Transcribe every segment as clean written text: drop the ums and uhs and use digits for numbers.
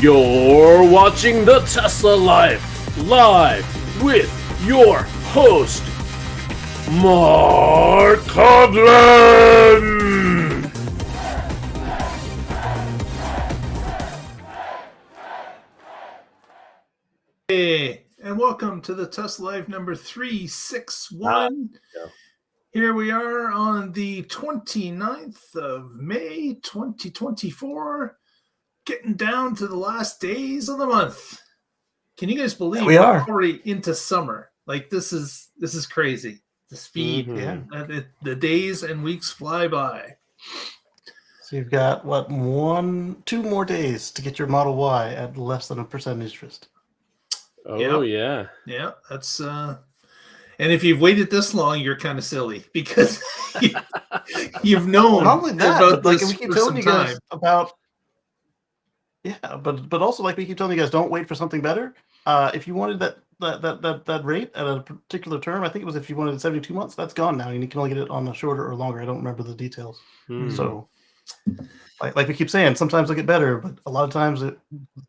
You're watching the Tesla Life, live with your host, Mark Coughlin. Hey, and welcome to the Tesla Life number 361. Here we are on the 29th of May, 2024, getting down to the last days of the month. Can you guys believe we're already into summer? Like this is crazy. The speed, the days and weeks fly by. So you've got two more days to get your Model Y at less than 1% interest. Oh yeah. That's and if you've waited this long, you're kind of silly because you've known not only that, about but like this we keep for telling some you guys time. about. Yeah, but also like we keep telling you guys, don't wait for something better. If you wanted that rate at a particular term, I think it was if you wanted 72 months, that's gone now. You can only get it on a shorter or longer. I don't remember the details. So, like we keep saying, sometimes they'll get better, but a lot of times the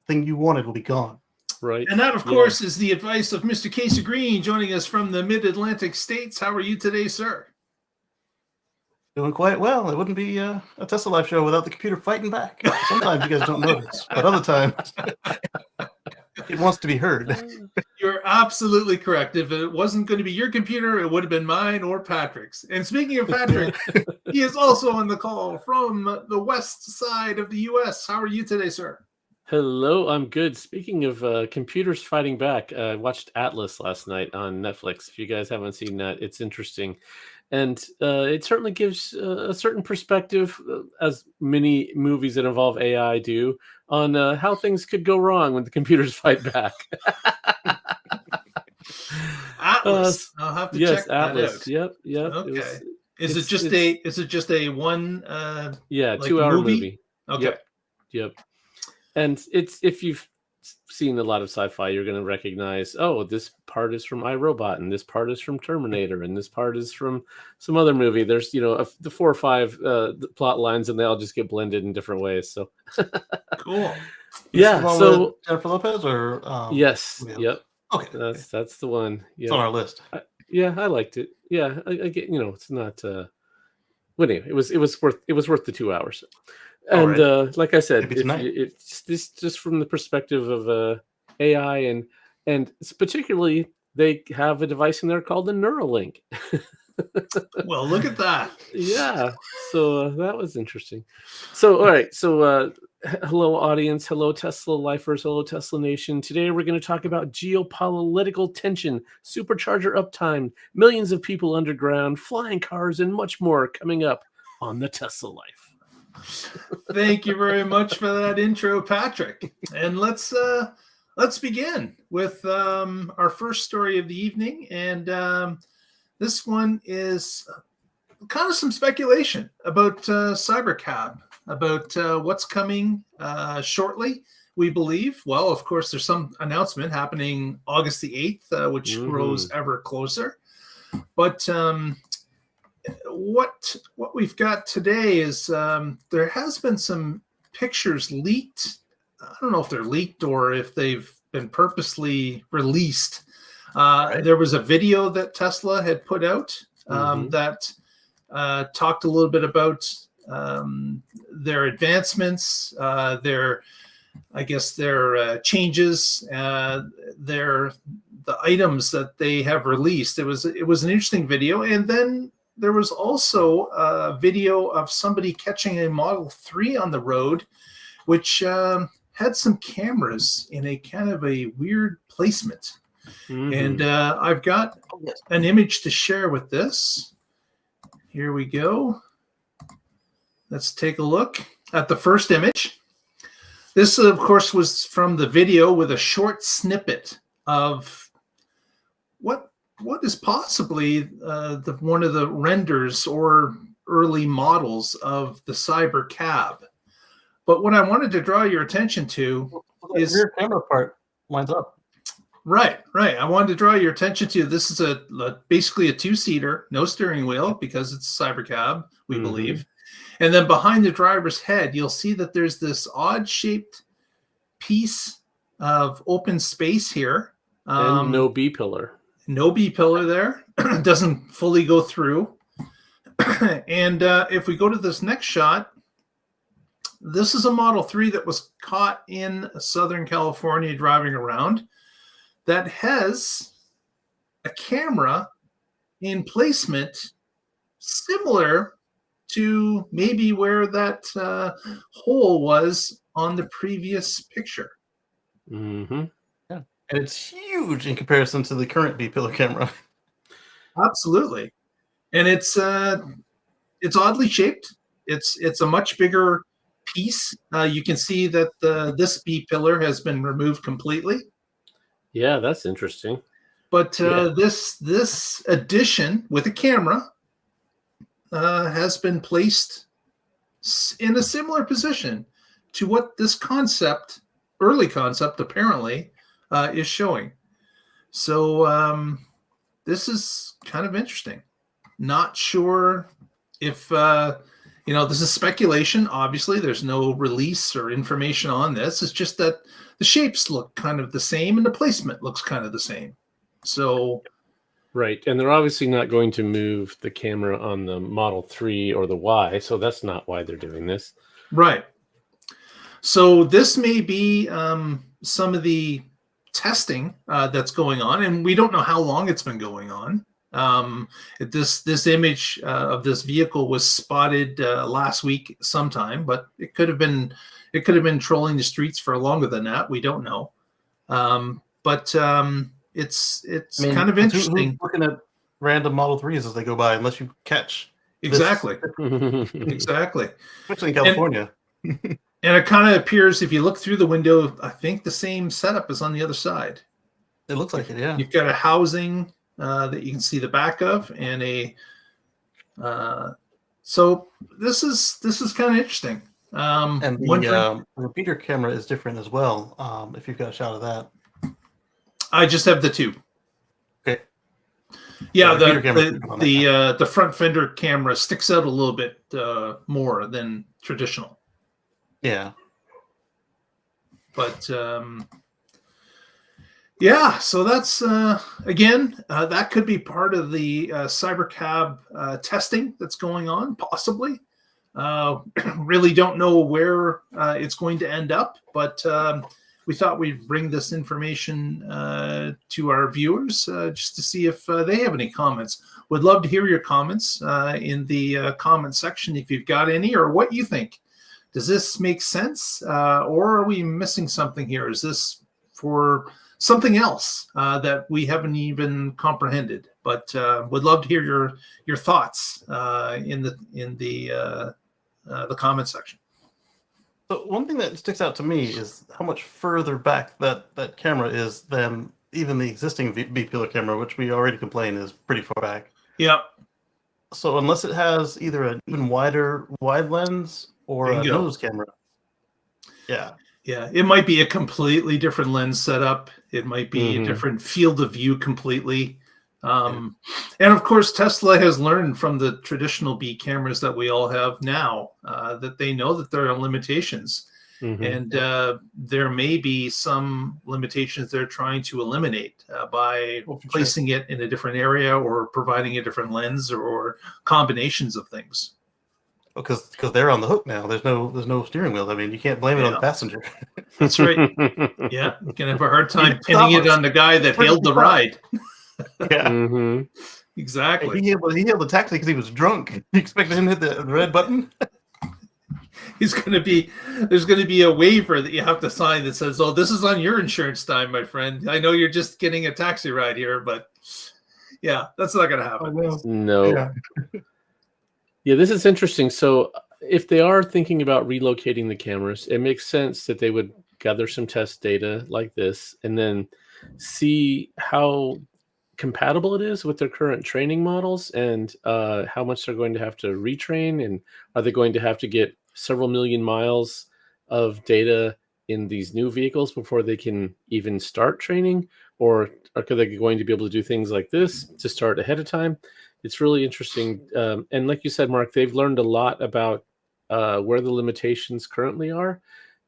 thing you wanted will be gone. Right. And that, of course, is the advice of Mr. Casey Green, joining us from the Mid-Atlantic states. How are you today, sir? Doing quite well. It wouldn't be a Tesla Life show without the computer fighting back. Sometimes you guys don't notice, but other times it wants to be heard. You're absolutely correct. If it wasn't going to be your computer, it would have been mine or Patrick's. And speaking of Patrick, he is also on the call from the west side of the U.S. How are you today, sir? Hello, I'm good. Speaking of computers fighting back, I watched Atlas last night on Netflix. If you guys haven't seen that, it's interesting. And it certainly gives a certain perspective, as many movies that involve AI do, on how things could go wrong when the computers fight back. Atlas. I'll have to check Atlas. that out. Yep. Okay. Is it just a one? 2-hour movie. Okay. Yep. And it's, if you've seen a lot of sci-fi, you're going to recognize, this part is from iRobot, and this part is from Terminator, and this part is from some other movie. There's, the 4 or 5 plot lines, and they all just get blended in different ways. So cool. So Jennifer Lopez or yes, yep. Okay, that's the one. Yeah. It's on our list. I liked it. Yeah, I get. It's not. But anyway, it was worth the 2 hours. And like I said, it's just from the perspective of AI and particularly they have a device in there called the Neuralink. Well, look at that. Yeah. So that was interesting. So, all right. So hello, audience. Hello, Tesla lifers. Hello, Tesla Nation. Today, we're going to talk about geopolitical tension, supercharger uptime, millions of people underground, flying cars, and much more coming up on the Tesla Life. Thank you very much for that intro, Patrick. And let's begin with our first story of the evening. And this one is kind of some speculation about CyberCab, about what's coming shortly, we believe. Well, of course, there's some announcement happening August the 8th, which grows ever closer. But what we've got today is there has been some pictures leaked. I don't know if they're leaked or if they've been purposely released. There was a video that Tesla had put out that talked a little bit about their advancements, their changes, the items that they have released. It was an interesting video. And then there was also a video of somebody catching a Model 3 on the road, which had some cameras in a kind of a weird placement. And I've got an image to share with this. Here we go. Let's take a look at the first image. This, of course, was from the video with a short snippet of what is possibly one of the renders or early models of the CyberCab. But what I wanted to draw your attention to is the rear camera part lines up. Right. I wanted to draw your attention to this is basically a 2-seater, no steering wheel because it's a CyberCab, we believe. And then behind the driver's head, you'll see that there's this odd-shaped piece of open space here. And no B pillar. No B pillar there. Doesn't fully go through. And if we go to this next shot, this is a Model 3 that was caught in Southern California driving around that has a camera in placement similar to maybe where that hole was on the previous picture. Mm-hmm. Yeah, and it's huge in comparison to the current B-pillar camera. Absolutely, and it's oddly shaped. It's a much bigger piece. You can see that this B pillar has been removed completely. Yeah, that's interesting. But this addition with a camera has been placed in a similar position to what this concept, early concept apparently, is showing. So this is kind of interesting. Not sure if, this is speculation. Obviously, there's no release or information on this. It's just that the shapes look kind of the same and the placement looks kind of the same. So, right. And they're obviously not going to move the camera on the Model 3 or the Y. So that's not why they're doing this. Right. So this may be some of the testing that's going on, and we don't know how long it's been going on. This image of this vehicle was spotted last week sometime, but it could have been trolling the streets for longer than that. We don't know. But it's kind of interesting. Who's looking at random Model 3s as they go by, unless you catch exactly, exactly, especially in California. And it kind of appears, if you look through the window, I think the same setup is on the other side. It looks like it, yeah. You've got a housing that you can see the back of, and a so this is kind of interesting. And the repeater camera is different as well. If you've got a shot of that, I just have the two. Okay. Yeah, the front fender camera sticks out a little bit more than traditional. Yeah. But yeah, so that's again, that could be part of the CyberCab testing that's going on, possibly. Really don't know where it's going to end up, but we thought we'd bring this information to our viewers just to see if they have any comments. Would love to hear your comments in the comment section if you've got any, or what you think. Does this make sense, or are we missing something here? Is this for something else that we haven't even comprehended? But would love to hear your thoughts in the comment section. So one thing that sticks out to me is how much further back that camera is than even the existing B-pillar camera, which we already complain is pretty far back. Yeah. So unless it has either an even wider wide lens or a nose camera. Yeah. Yeah, it might be a completely different lens setup. It might be a different field of view completely. And of course, Tesla has learned from the traditional B cameras that we all have now that they know that there are limitations. And there may be some limitations they're trying to eliminate by placing it in a different area or providing a different lens or combinations of things. Because they're on the hook now. There's no steering wheel. I mean, you can't blame it on the passenger. That's right. Yeah, you can have a hard time pinning it on the guy that hailed the ride. Yeah, exactly. He hailed the taxi because he was drunk. You expected him to hit the red button? There's going to be a waiver that you have to sign that says, "Oh, this is on your insurance time, my friend. I know you're just getting a taxi ride here, but yeah, that's not going to happen." Oh, no. Yeah. Yeah, this is interesting. So if they are thinking about relocating the cameras, it makes sense that they would gather some test data like this and then see how compatible it is with their current training models and how much they're going to have to retrain, and are they going to have to get several million miles of data in these new vehicles before they can even start training, or are they going to be able to do things like this to start ahead of time? It's really interesting. And like you said, Mark, they've learned a lot about where the limitations currently are.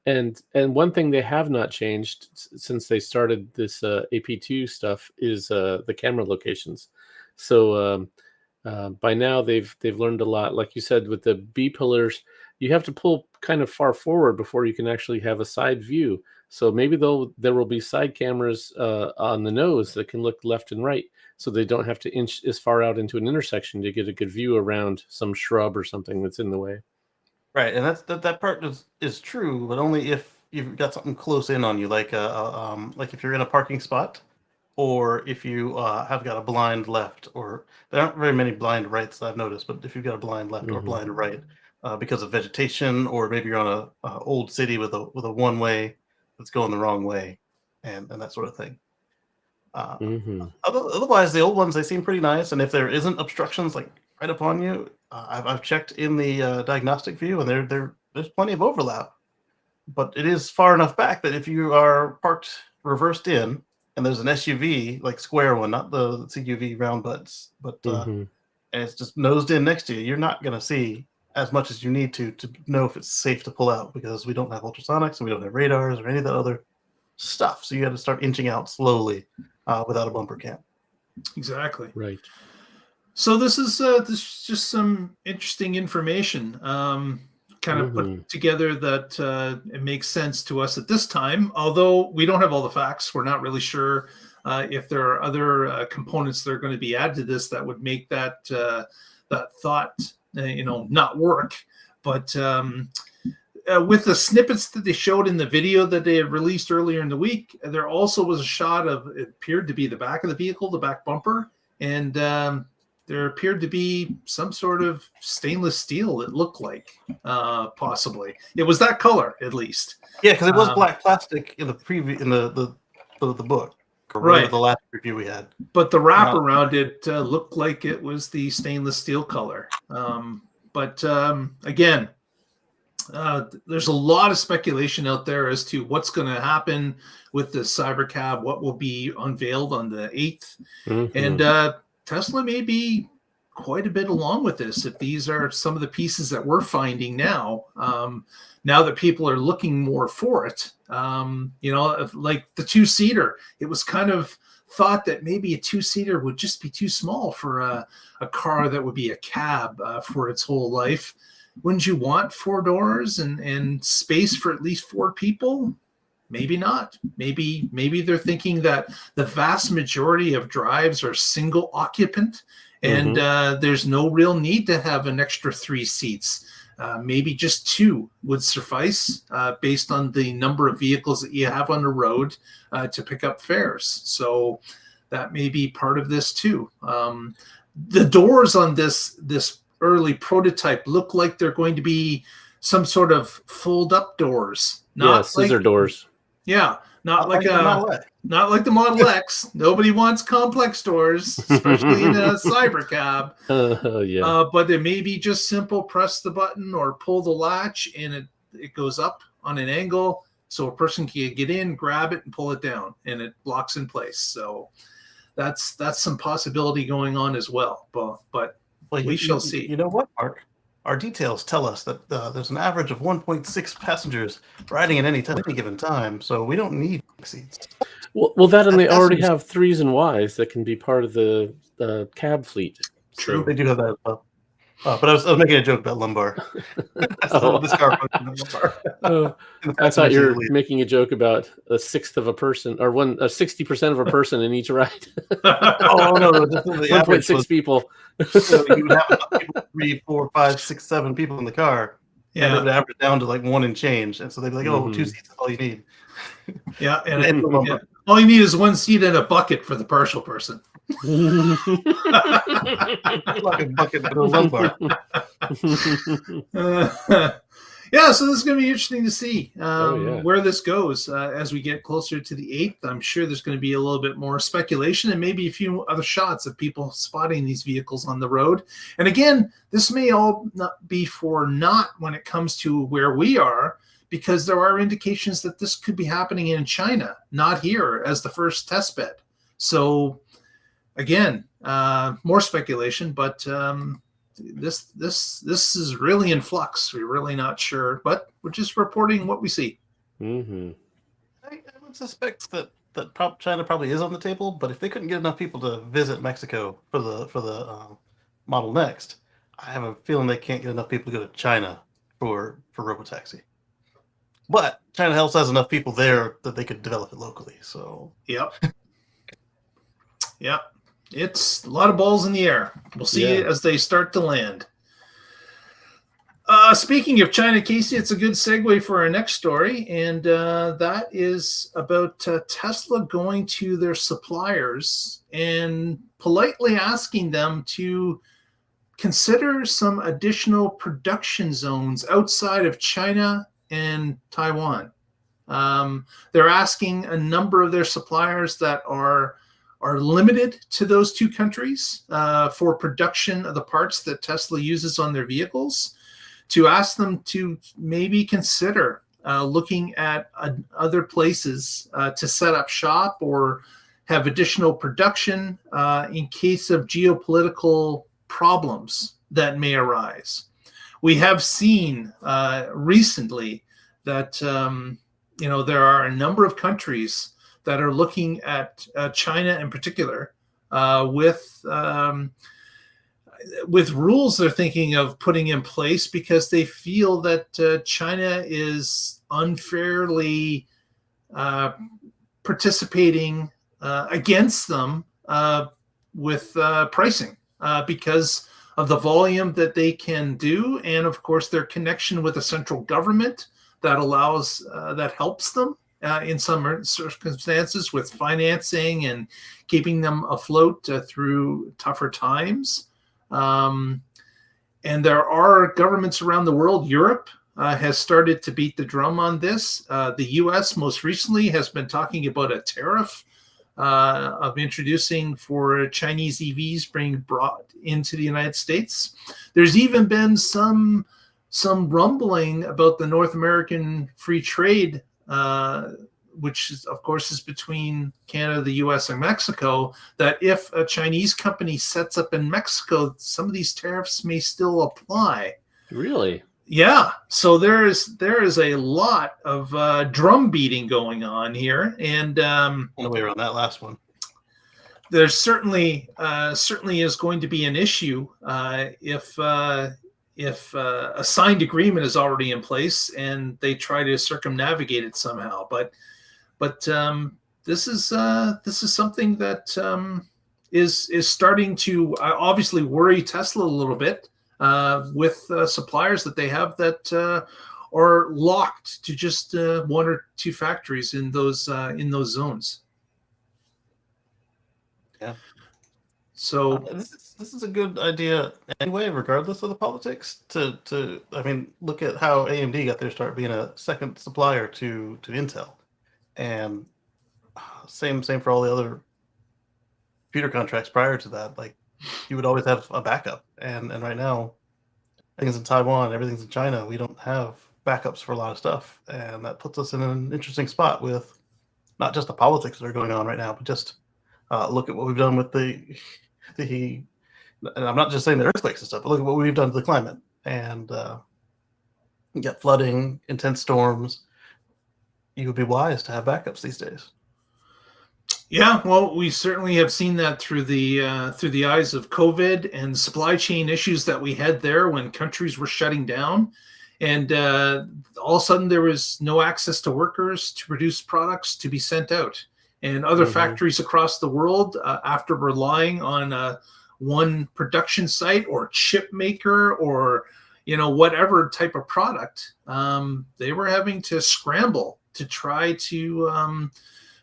And one thing they have not changed since they started this AP2 stuff is the camera locations. So by now they've learned a lot. Like you said, with the B pillars, you have to pull kind of far forward before you can actually have a side view. So maybe there will be side cameras on the nose that can look left and right, so they don't have to inch as far out into an intersection to get a good view around some shrub or something that's in the way. Right, and that part is true, but only if you've got something close in on you, like if you're in a parking spot, or if you have got a blind left, or there aren't very many blind rights I've noticed, but if you've got a blind left or blind right because of vegetation, or maybe you're on a old city with a one way that's going the wrong way, and that sort of thing. Otherwise, the old ones, they seem pretty nice, and if there isn't obstructions like right upon you, I've checked in the diagnostic view, and there's plenty of overlap, but it is far enough back that if you are parked reversed in and there's an SUV, like square one, not the CUV round butts, but and it's just nosed in next to you, you're not going to see as much as you need to know if it's safe to pull out, because we don't have ultrasonics and we don't have radars or any of that other stuff. So you got to start inching out slowly without a bumper cam. Exactly. Right. So this is just some interesting information kind of put together that it makes sense to us at this time. Although we don't have all the facts, we're not really sure if there are other components that are going to be added to this that would make that thought not work. But with the snippets that they showed in the video that they had released earlier in the week, there also was a shot of, it appeared to be the back of the vehicle, the back bumper, and there appeared to be some sort of stainless steel, it looked like, possibly. It was that color, at least. Yeah, because it was black plastic in the preview, in the book, right? The last review we had. But the wrap around it looked like it was the stainless steel color. But again, there's a lot of speculation out there as to what's going to happen with the CyberCab, what will be unveiled on the 8th. And Tesla may be quite a bit along with this if these are some of the pieces that we're finding now. Now that people are looking more for it, like the two-seater, it was kind of thought that maybe a two-seater would just be too small for a car that would be a cab for its whole life. Wouldn't you want 4 doors and space for at least 4 people? Maybe not. Maybe they're thinking that the vast majority of drives are single occupant, and there's no real need to have an extra 3 seats. Maybe just 2 would suffice based on the number of vehicles that you have on the road to pick up fares. So that may be part of this too. The doors on this early prototype look like they're going to be some sort of fold-up doors. Not scissor doors. Yeah, not like the Model X. Nobody wants complex doors, especially in a CyberCab. But it may be just simple, press the button or pull the latch, and it goes up on an angle, so a person can get in, grab it, and pull it down, and it locks in place. So that's some possibility going on as well. But we shall see. You know what, Mark? Our details tell us that there's an average of 1.6 passengers riding at any given time, so we don't need seats. Well, that and they already have 3s and Ys that can be part of the cab fleet. True, they do have that as well. But I was making a joke about lumbar. This car lumbar. I thought you were making a joke about a sixth of a person, or 60% of a person in each ride. Oh no, 1.6 people. So you would have 3, 4, 5, 6, 7 people in the car. Yeah, and it would average down to like 1 and change, and so they'd be like, "Oh, 2 seats is all you need." Yeah, and all you need is 1 seat and a bucket for the partial person. Like a bucket and a lumbar. Yeah, so this is going to be interesting to see where this goes as we get closer to the 8th. I'm sure there's going to be a little bit more speculation and maybe a few other shots of people spotting these vehicles on the road. And again, this may all not be for naught when it comes to where we are, because there are indications that this could be happening in China, not here as the first test bed. So again, more speculation, but this is really in flux. We're really not sure, but we're just reporting what we see. Mm-hmm. I would suspect that China probably is on the table, but if they couldn't get enough people to visit Mexico for the Model Next, I have a feeling they can't get enough people to go to China for robotaxi. But China also has enough people there that they could develop it locally. So Yep. Yep. It's a lot of balls in the air. We'll see Yeah. as they start to land. Speaking of China, Casey, it's a good segue for our next story, and that is about Tesla going to their suppliers and politely asking them to consider some additional production zones outside of China and Taiwan. They're asking a number of their suppliers that are limited to those two countries for production of the parts that Tesla uses on their vehicles, to ask them to maybe consider looking at other places to set up shop or have additional production in case of geopolitical problems that may arise. We have seen recently that there are a number of countries that are looking at China in particular with rules they're thinking of putting in place because they feel that China is unfairly participating against them with pricing because of the volume that they can do, and of course their connection with the central government that helps them in some circumstances with financing and keeping them afloat through tougher times. And there are governments around the world. Europe has started to beat the drum on this. The US most recently has been talking about a tariff of introducing for Chinese EVs being brought into the United States. There's even been some rumbling about the North American free trade, which is, of course, is between Canada, the US, and Mexico, that if a Chinese company sets up in Mexico, some of these tariffs may still apply. Really? Yeah. So there is a lot of drum beating going on here, and on the way around that last one, there's certainly is going to be an issue if a signed agreement is already in place and they try to circumnavigate it somehow. But this is something that is starting to obviously worry Tesla a little bit with suppliers that they have that are locked to just one or two factories in those zones. Yeah. So this is a good idea anyway, regardless of the politics. To look at how AMD got their start being a second supplier to Intel, and same for all the other computer contracts prior to that. Like, you would always have a backup, and right now, things in Taiwan, everything's in China. We don't have backups for a lot of stuff, and that puts us in an interesting spot with not just the politics that are going on right now, but just look at what we've done with the and I'm not just saying the earthquakes and stuff, but look at what we've done to the climate, and you get flooding, intense storms. You would be wise to have backups these days. Yeah, well, we certainly have seen that through the eyes of COVID and supply chain issues that we had there when countries were shutting down, and all of a sudden there was no access to workers to produce products to be sent out. And other factories across the world, after relying on one production site or chip maker or whatever type of product, they were having to scramble to try to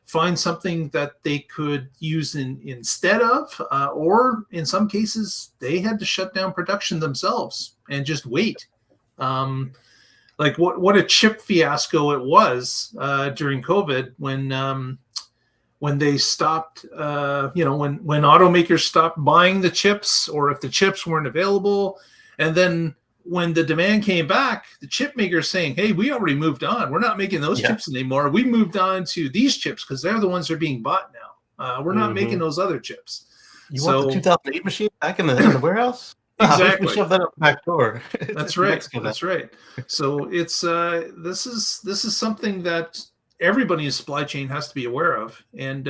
find something that they could use instead of, or in some cases they had to shut down production themselves and just wait. Like what a chip fiasco it was during COVID when they stopped, when automakers stopped buying the chips, or if the chips weren't available. And then when the demand came back, the chip makers saying, hey, we already moved on. We're not making those chips anymore. We moved on to these chips because they're the ones that are being bought now. We're not making those other chips. You want the 2008 machine back in the warehouse? Exactly. We shove that up the back door. That's right. That's right. So it's this is something that everybody in supply chain has to be aware of. And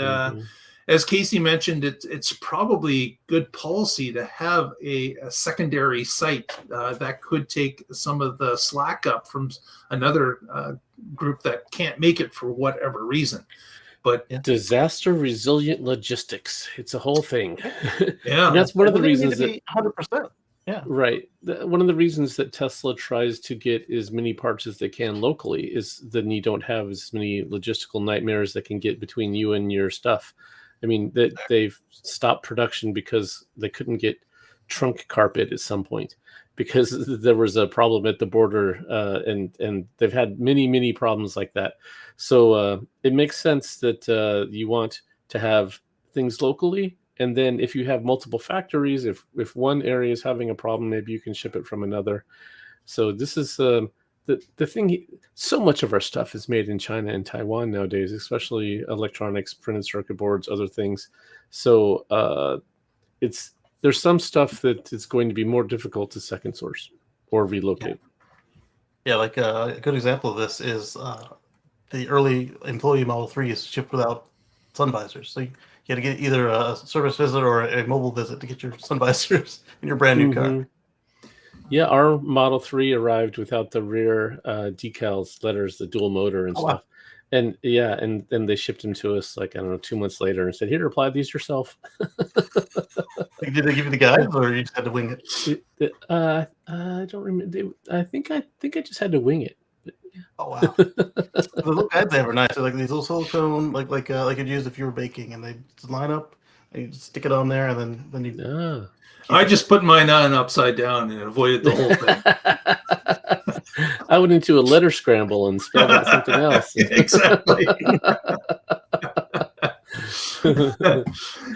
as Casey mentioned, it's probably good policy to have a secondary site that could take some of the slack up from another group that can't make it for whatever reason. But disaster resilient logistics, it's a whole thing. Yeah, and that's one of the reasons that 100%. Yeah, right. One of the reasons that Tesla tries to get as many parts as they can locally is then you don't have as many logistical nightmares that can get between you and your stuff. I mean, they've stopped production because they couldn't get trunk carpet at some point because there was a problem at the border, and they've had many problems like that. So it makes sense that you want to have things locally. And then if you have multiple factories, if one area is having a problem, maybe you can ship it from another. So this is the thing. So much of our stuff is made in China and Taiwan nowadays, especially electronics, printed circuit boards, other things. So there's some stuff that it's going to be more difficult to second source or relocate. Yeah, like a good example of this is the early employee Model 3s shipped without sun visors. So you had to get either a service visit or a mobile visit to get your sun visors in your brand new car. Yeah, our Model 3 arrived without the rear decals, letters, the dual motor and stuff. Wow. And yeah, and then they shipped them to us like, I don't know, 2 months later and said, here, apply these yourself. Did they give you the guides or you just had to wing it? I don't remember. I think I just had to wing it. But, yeah. Oh wow! The little guides they have are nice. They're like these little silicone, like you'd use if you were baking, and they just line up, and you just stick it on there, and then you. I just put mine on upside down and avoided the whole thing. I went into a letter scramble and spelled out something else. Exactly.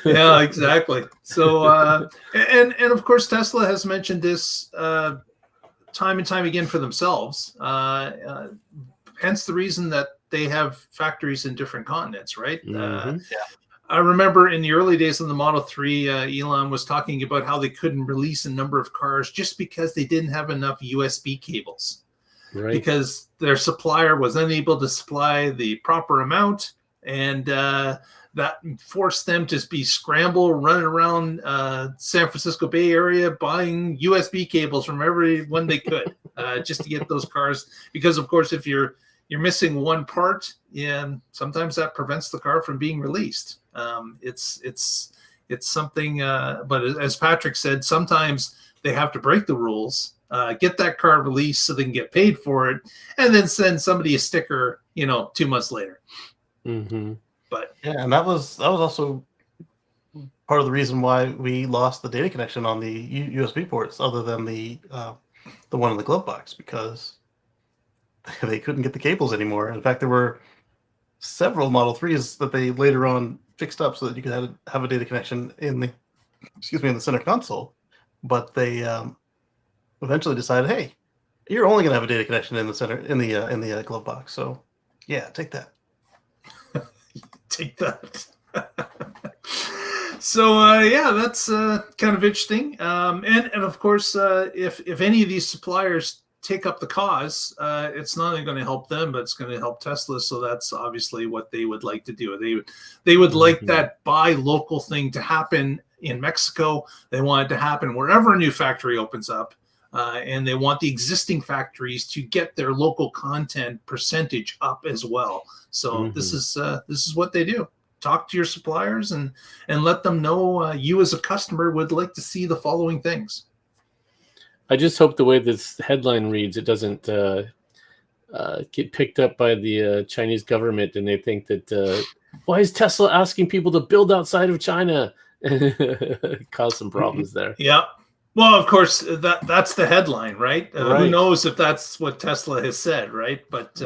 Yeah, exactly. So, and of course, Tesla has mentioned this time and time again for themselves. Hence the reason that they have factories in different continents, right? Yeah. I remember in the early days of the Model 3, Elon was talking about how they couldn't release a number of cars just because they didn't have enough USB cables. Right. Because their supplier was unable to supply the proper amount, and that forced them to be running around San Francisco Bay Area buying USB cables from everyone they could just to get those cars. Because, of course, if you're missing one part, sometimes that prevents the car from being released. It's something, but as Patrick said, sometimes they have to break the rules, get that car released so they can get paid for it, and then send somebody a sticker, 2 months later. Mm-hmm. But yeah, and that was also part of the reason why we lost the data connection on the USB ports, other than the one in the glove box, because they couldn't get the cables anymore. In fact, there were several Model 3s that they later on fixed up so that you could have a data connection in the center console. But they eventually decided, hey, you're only going to have a data connection in the glove box. So yeah, take that. Take that. So yeah, that's kind of interesting. And of course, if any of these suppliers take up the cause, it's not only going to help them, but it's going to help Tesla. So that's obviously what they would like to do. They would like that buy local thing to happen in Mexico. They want it to happen wherever a new factory opens up, and they want the existing factories to get their local content percentage up as well. So this is what they do. Talk to your suppliers and let them know you as a customer would like to see the following things. I just hope the way this headline reads, it doesn't get picked up by the Chinese government, and they think that why is Tesla asking people to build outside of China? Cause some problems there. Yeah. Well, of course, that's the headline, right? Right. Who knows if that's what Tesla has said, right? But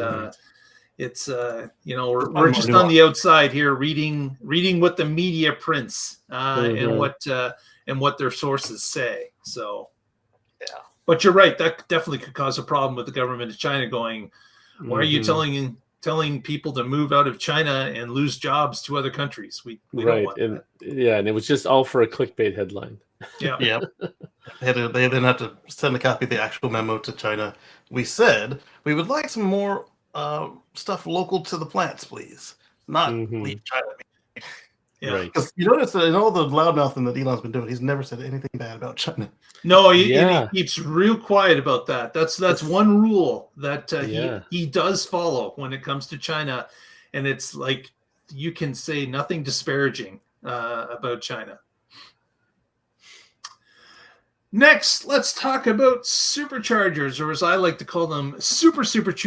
it's we're just on the outside here, reading what the media prints and what their sources say. So. But you're right. That definitely could cause a problem with the government of China going, why are you telling telling people to move out of China and lose jobs to other countries. We don't Right. want And that. yeah, and it was just all for a clickbait headline. Yeah. Yeah. They then have to send a copy of the actual memo to China. We said we would like some more stuff local to the plants, please. Not leave China. Yeah. Right. Because you notice that in all the loudmouthing that Elon's been doing, he's never said anything bad about China. No, and he Yeah. keeps real quiet about that. That's one rule that Yeah. he does follow when it comes to China, and it's like you can say nothing disparaging about China. Next, let's talk about superchargers, or as I like to call them, super Is that really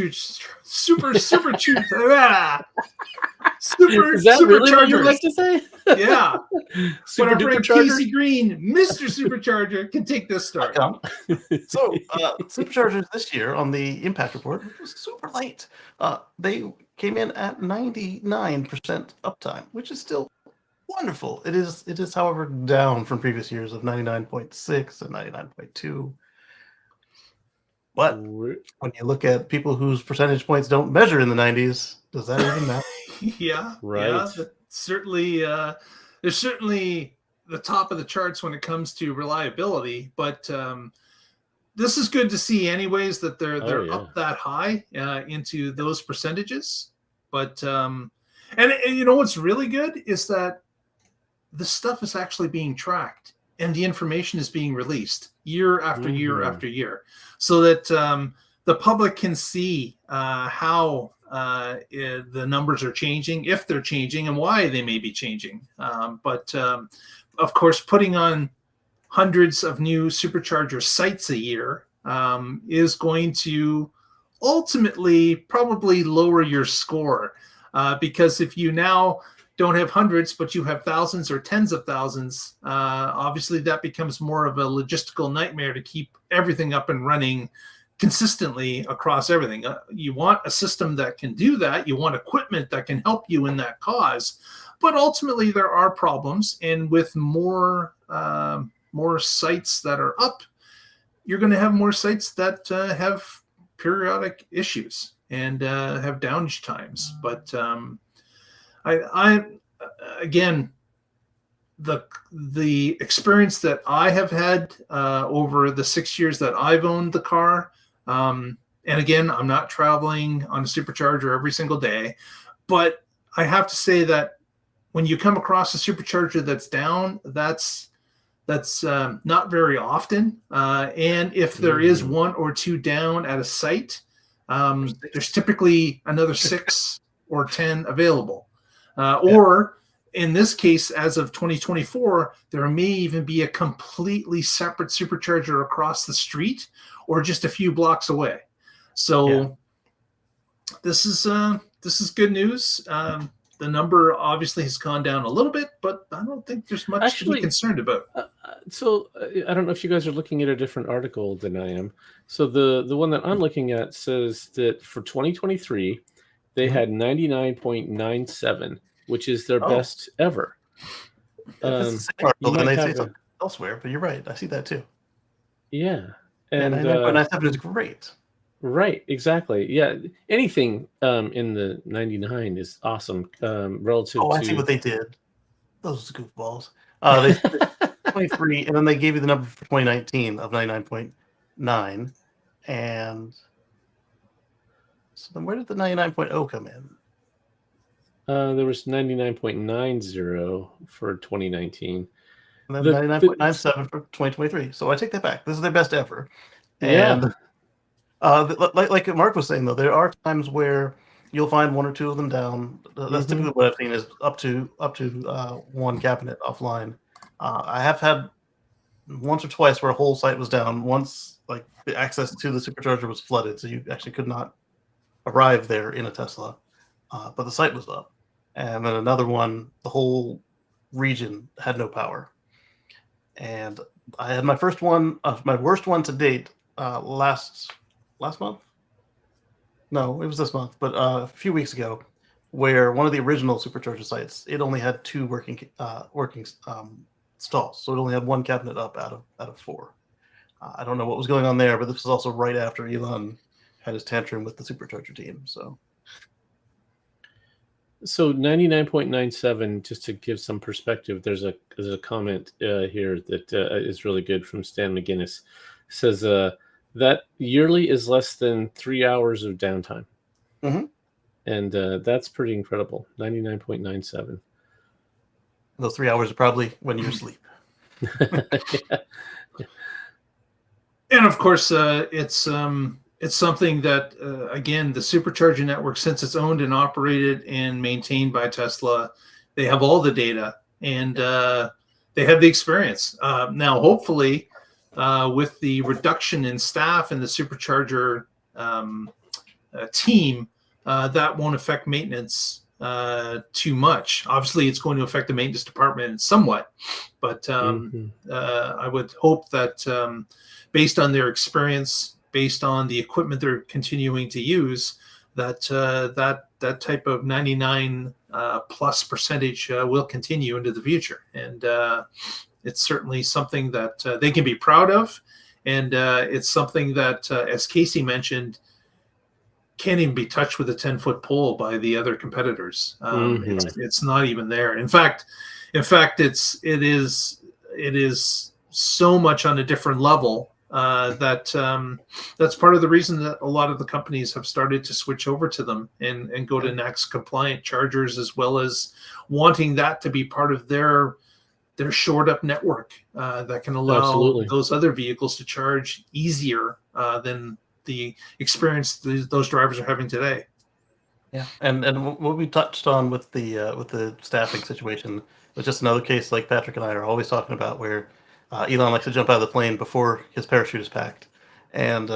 what you superchargers. like to say? Yeah. Super But our friend duper charger? Casey Green, Mr. Supercharger, can take this story. So, Superchargers this year on the impact report was super light. They came in at 99% uptime, which is still wonderful. It is, however, down from previous years of 99.6 and 99.2. But when you look at people whose percentage points don't measure in the 90s, does that even matter? Yeah, Right. Yeah, certainly, there's certainly the top of the charts when it comes to reliability, but this is good to see, anyways, that they're up that high into those percentages. But and you know what's really good is that the stuff is actually being tracked and the information is being released year after year after year, so that the public can see how the numbers are changing, if they're changing, and why they may be changing. But of course, putting on hundreds of new supercharger sites a year is going to ultimately probably lower your score, because if you now don't have hundreds, but you have thousands or tens of thousands, obviously that becomes more of a logistical nightmare to keep everything up and running consistently across everything. You want a system that can do that. You want equipment that can help you in that cause. But ultimately, there are problems, and with more sites that are up, you're going to have more sites that have periodic issues and have downage times. But I again, the experience that I have had over the 6 years that I've owned the car, and again, I'm not traveling on a supercharger every single day, but I have to say that when you come across a supercharger that's down, that's not very often. And if there is one or two down at a site, there's typically another 6 or 10 available. Or in this case, as of 2024, there may even be a completely separate supercharger across the street or just a few blocks away. So this is good news. The number obviously has gone down a little bit, but I don't think there's much to be concerned about. So I don't know if you guys are looking at a different article than I am. So the one that I'm looking at says that for 2023, they had 99.97, which is their best ever. It's the same article, then they say something elsewhere, but you're right. I see that too. Yeah. And 99.97 is great. Right, exactly. Yeah, anything in the 99 is awesome relative to... I see what they did. Those goofballs. They 23, and then they gave you the number for 2019 of 99.9. And so then where did the 99.0 come in? There was 99.90 for 2019. And then 99.97 for 2023. So I take that back. This is their best ever. And like Mark was saying, though, there are times where you'll find one or two of them down. That's typically what I've seen, is up to one cabinet offline. I have had once or twice where a whole site was down. Once, like, the access to the supercharger was flooded, so you actually could not arrive there in a Tesla, but the site was up. And then another one, the whole region had no power. And I had my first one, my worst one to date, last month. No, it was this month, but a few weeks ago, where one of the original supercharger sites, it only had 2 working stalls, so it only had 1 cabinet up out of 4. I don't know what was going on there, but this was also right after Elon had his tantrum with the supercharger team. So So 99.97, just to give some perspective, there's a comment here that is really good from Stan McGinnis. Says that yearly is less than 3 hours of downtime. Mhm. And that's pretty incredible. 99.97. Those 3 hours are probably when you're asleep. Yeah. And of course, it's something that again, the Supercharger Network, since it's owned and operated and maintained by Tesla, they have all the data and they have the experience. Now, hopefully, with the reduction in staff and the Supercharger team, that won't affect maintenance too much. Obviously, it's going to affect the maintenance department somewhat, but I would hope that based on their experience, based on the equipment they're continuing to use, that that type of 99 plus percentage will continue into the future. And it's certainly something that they can be proud of. And it's something that, as Casey mentioned, can't even be touched with a 10-foot pole by the other competitors. It's not even there. In fact, it is so much on a different level that that's part of the reason that a lot of the companies have started to switch over to them and go to NACS compliant chargers, as well as wanting that to be part of their shored up network that can allow those other vehicles to charge easier than the experience those drivers are having today. Yeah, and what we touched on with the staffing situation was just another case like Patrick and I are always talking about, where Elon likes to jump out of the plane before his parachute is packed, and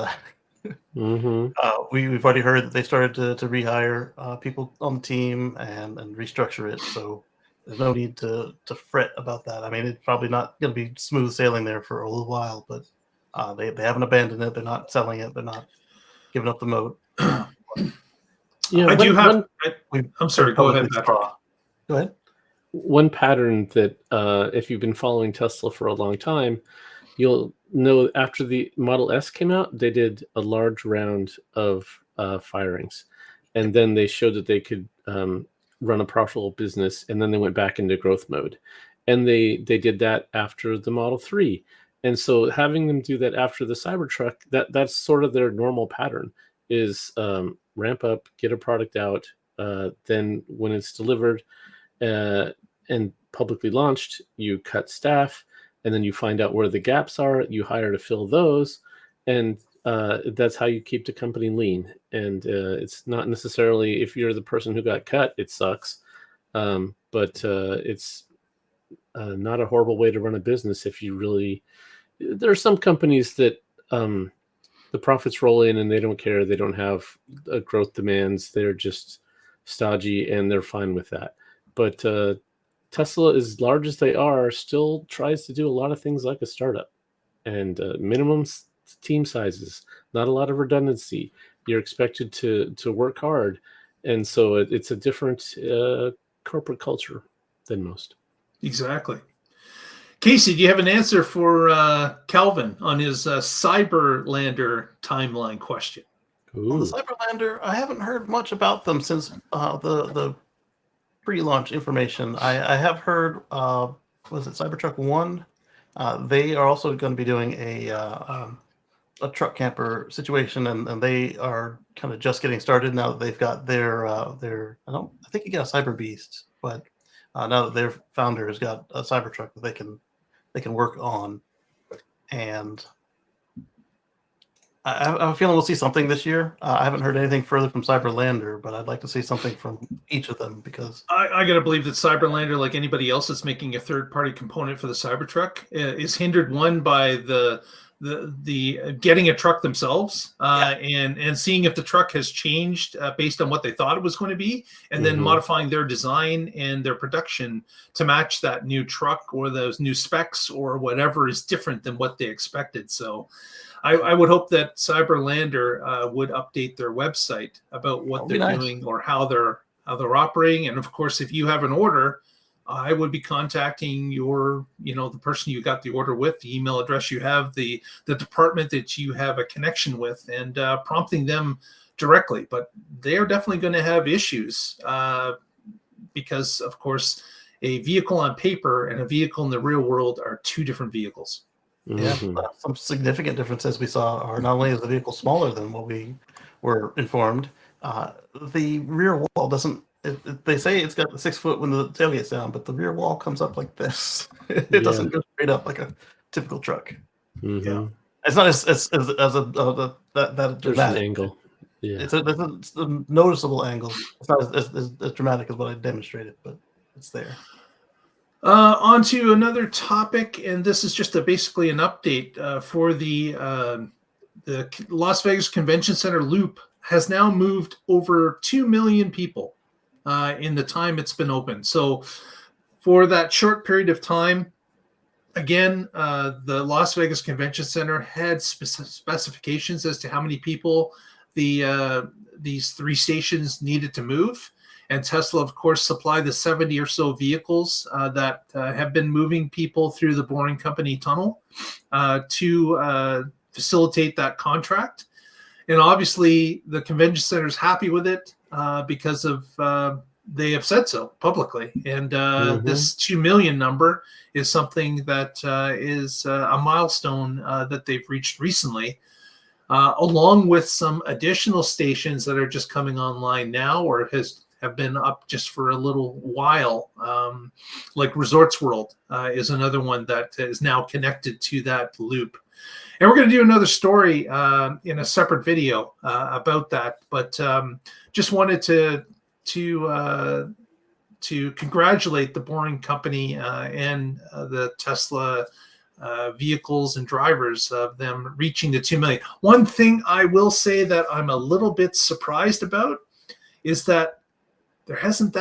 we've already heard that they started to rehire people on the team and restructure it. So there's no need to fret about that. I mean, it's probably not going to be smooth sailing there for a little while, but they haven't abandoned it. They're not selling it. They're not giving up the moat. Yeah, I'm sorry. Go ahead, Patrick. Go ahead. One pattern that if you've been following Tesla for a long time, you'll know after the Model S came out, they did a large round of firings, and then they showed that they could run a profitable business, and then they went back into growth mode, and they did that after the Model 3. And so having them do that after the Cybertruck, that's sort of their normal pattern, is ramp up, get a product out, then when it's delivered and publicly launched, you cut staff, and then you find out where the gaps are, you hire to fill those, and that's how you keep the company lean. And it's not necessarily, if you're the person who got cut, it sucks, but it's not a horrible way to run a business if you really... There are some companies that the profits roll in and they don't care. They don't have growth demands. They're just stodgy and they're fine with that. But Tesla, as large as they are, still tries to do a lot of things like a startup, and minimum team sizes, not a lot of redundancy. You're expected to work hard. And so it's a different corporate culture than most. Exactly. Casey, do you have an answer for Calvin on his Cyberlander timeline question? Well, the Cyberlander, I haven't heard much about them since the pre-launch information. I have heard, was it Cybertruck 1? They are also going to be doing a truck camper situation, and they are kind of just getting started now that they've got their I think you got a Cyber Beast, but now that their founder has got a Cybertruck that they can work on, and I have a feeling we'll see something this year. I haven't heard anything further from Cyberlander, but I'd like to see something from each of them, because I got to believe that Cyberlander, like anybody else that's making a third-party component for the Cybertruck, is hindered, one, by the getting a truck themselves, and seeing if the truck has changed based on what they thought it was going to be, and then modifying their design and their production to match that new truck or those new specs or whatever is different than what they expected. So I would hope that Cyberlander would update their website about what they're doing or how they're operating. And of course, if you have an order, I would be contacting the person you got the order with, the email address you have, the department that you have a connection with, and prompting them directly. But they are definitely going to have issues because, of course, a vehicle on paper and a vehicle in the real world are two different vehicles. Yeah, some significant differences we saw are not only is the vehicle smaller than what we were informed, the rear wall doesn't. They say it's got 6 foot when the tailgate's down, but the rear wall comes up like this. It doesn't go straight up like a typical truck. Yeah, it's not as that There's dramatic. an angle. Yeah, It's a noticeable angle. It's not as dramatic as what I demonstrated, but it's there. On to another topic, and this is just basically an update for the Las Vegas Convention Center loop has now moved over 2 million people in the time it's been open. So for that short period of time, again, the Las Vegas Convention Center had specifications as to how many people these 3 stations needed to move. And Tesla, of course, supplied the 70 or so vehicles that have been moving people through the Boring Company tunnel to facilitate that contract. And obviously, the convention center is happy with it because of they have said so publicly. And this 2 million number is something that is a milestone that they've reached recently. Along with some additional stations that are just coming online now or have been up just for a little while, like Resorts World is another one that is now connected to that loop. And we're going to do another story in a separate video about that. But just wanted to congratulate the Boring Company and the Tesla vehicles and drivers of them reaching the 2 million. One thing I will say that I'm a little bit surprised about is that there hasn't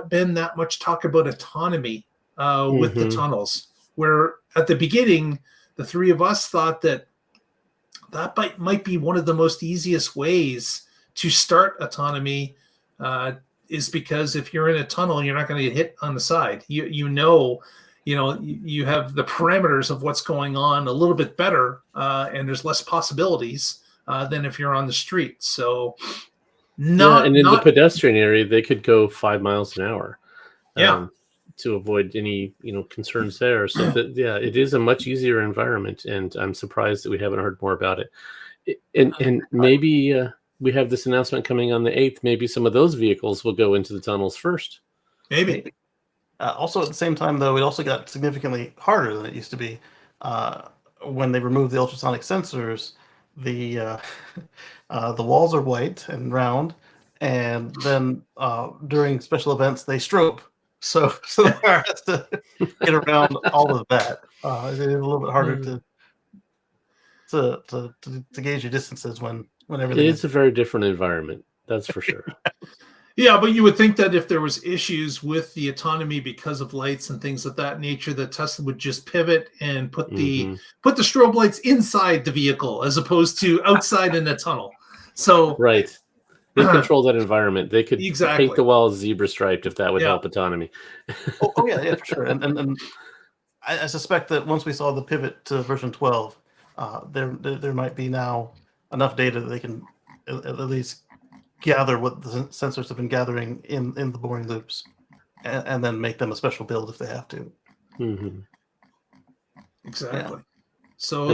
been that much talk about autonomy with the tunnels, where at the beginning, the 3 of us thought that might be one of the most easiest ways to start autonomy is because if you're in a tunnel, you're not going to get hit on the side. You have the parameters of what's going on a little bit better, and there's less possibilities than if you're on the street. So and in the pedestrian area, they could go 5 miles an hour. To avoid any concerns there. So it is a much easier environment, and I'm surprised that we haven't heard more about it. And maybe we have this announcement coming on the 8th. Maybe some of those vehicles will go into the tunnels first. Maybe. Also, at the same time, though, it also got significantly harder than it used to be. When they removed the ultrasonic sensors, the walls are white and round, and then during special events they strobe. So the car has to get around all of that. It is a little bit harder to gauge your distances when everything. It's a very different environment, that's for sure. Yeah, but you would think that if there was issues with the autonomy because of lights and things of that nature, that Tesla would just pivot and put the strobe lights inside the vehicle as opposed to outside in the tunnel. So right. They control that environment. They could exactly paint the walls zebra striped if that would help autonomy. oh yeah, for sure. And I suspect that once we saw the pivot to version 12, there might be now enough data that they can at least gather what the sensors have been gathering in the boring loops, and then make them a special build if they have to. Exactly. Yeah. So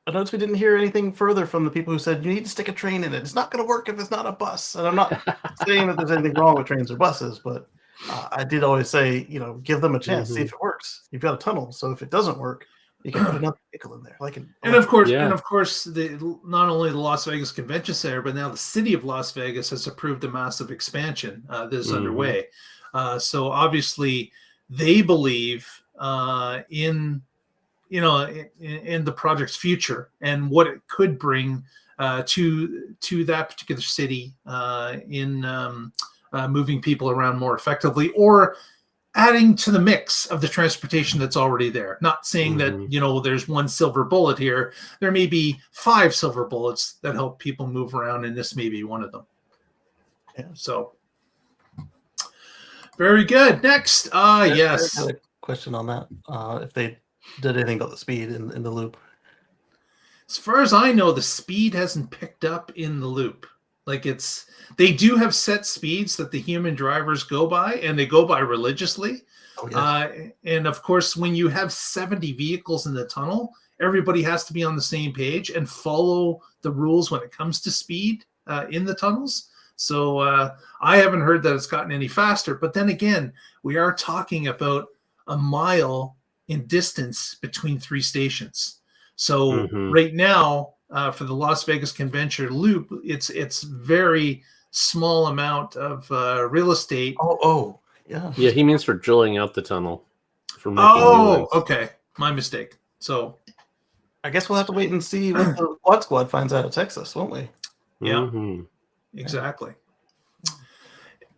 I noticed we didn't hear anything further from the people who said you need to stick a train in it. It's not going to work if it's not a bus. And I'm not saying that there's anything wrong with trains or buses, but I did always say, give them a chance, see if it works. You've got a tunnel, so if it doesn't work, you can put another vehicle in there. And of course, not only the Las Vegas Convention Center, but now the city of Las Vegas has approved a massive expansion that is underway. So obviously, they believe in the project's future and what it could bring to that particular city in moving people around more effectively, or adding to the mix of the transportation that's already there. Not saying that there's one silver bullet here. There may be 5 silver bullets that help people move around, and this may be one of them. Yeah. So very good. Next, yes. I had a question on that. If they did anything about the speed in the loop. As far as I know, the speed hasn't picked up in the loop. Like they do have set speeds that the human drivers go by, and they go by religiously. Oh, yes. And of course, when you have 70 vehicles in the tunnel, everybody has to be on the same page and follow the rules when it comes to speed in the tunnels. So I haven't heard that it's gotten any faster. But then again, we are talking about a mile in distance between 3 stations. So right now, for the Las Vegas Convention Loop, it's very small amount of real estate. Oh, yeah. Yeah, he means for drilling out the tunnel. For making new ones. Okay. My mistake. So I guess we'll have to wait and see what the Quad Squad finds out of Texas, won't we? Yeah, exactly.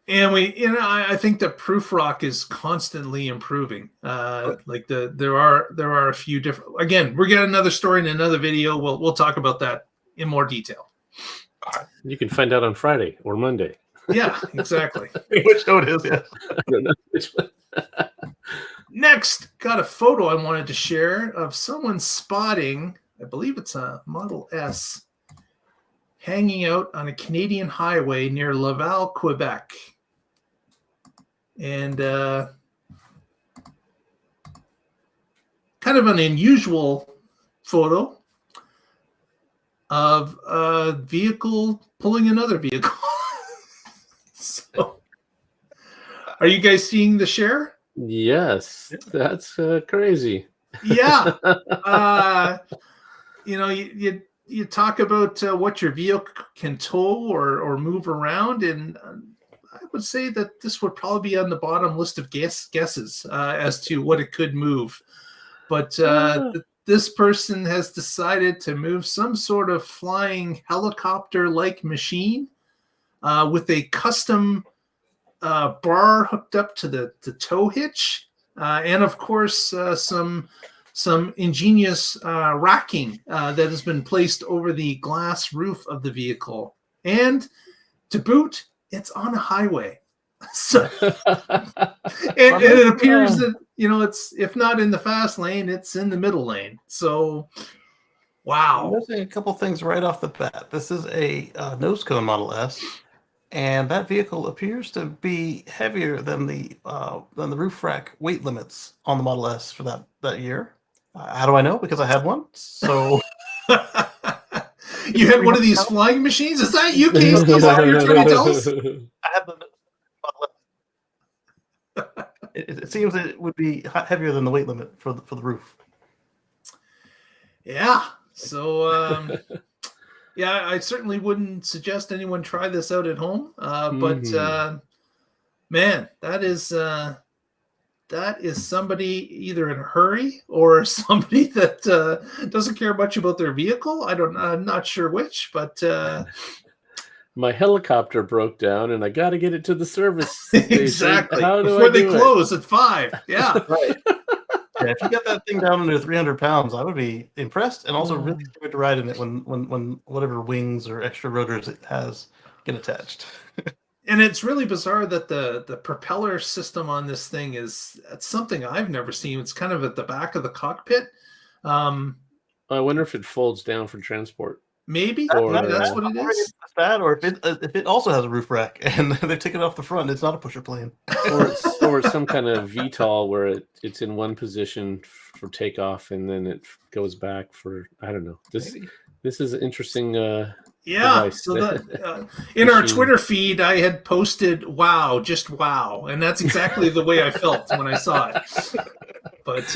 And I think the proof rock is constantly improving. Like there are a few different. Again, we're getting another story in another video. We'll talk about that in more detail. You can find out on Friday or Monday. Yeah, exactly. Which show it is, yeah. I don't know which one. Next, got a photo I wanted to share of someone spotting, I believe it's a Model S, hanging out on a Canadian highway near Laval, Quebec. And kind of an unusual photo of a vehicle pulling another vehicle. So, are you guys seeing the share? Yes, that's crazy. Yeah. You talk about what your vehicle can tow or move around, and I would say that this would probably be on the bottom list of guesses as to what it could move. But this person has decided to move some sort of flying helicopter-like machine with a custom bar hooked up to the tow hitch, and of course some ingenious racking that has been placed over the glass roof of the vehicle. And to boot, it's on a highway. So and it appears that it's, if not in the fast lane, it's in the middle lane. So wow. I'm noticing a couple things right off the bat. This is a nose cone Model S. And that vehicle appears to be heavier than the roof rack weight limits on the Model S for that year. How do I know? Because I had one. So you had one of these flying machines? Is that you, Casey? Is that what you're trying to tell us? I had the Model S. It seems that it would be heavier than the weight limit for the roof. Yeah. So yeah, I certainly wouldn't suggest anyone try this out at home. But man, that is somebody either in a hurry or somebody that doesn't care much about their vehicle. I'm not sure which, but my helicopter broke down and I got to get it to the service station. Exactly. How do Before I they do close at 5. Yeah. Right. Yeah, if you got that thing down under 300 pounds, I would be impressed and also really scared to ride in it when whatever wings or extra rotors it has get attached. And it's really bizarre that the propeller system on this thing it's something I've never seen. It's kind of at the back of the cockpit. I wonder if it folds down for transport. Maybe Or, that's what it is. That, or if it also has a roof rack and they take it off the front, it's not a pusher plane. Or some kind of VTOL where it's in one position for takeoff and then it goes back for, I don't know. This is an interesting device. So that, in our Twitter feed, I had posted "wow," just wow, and that's exactly the way I felt when I saw it. But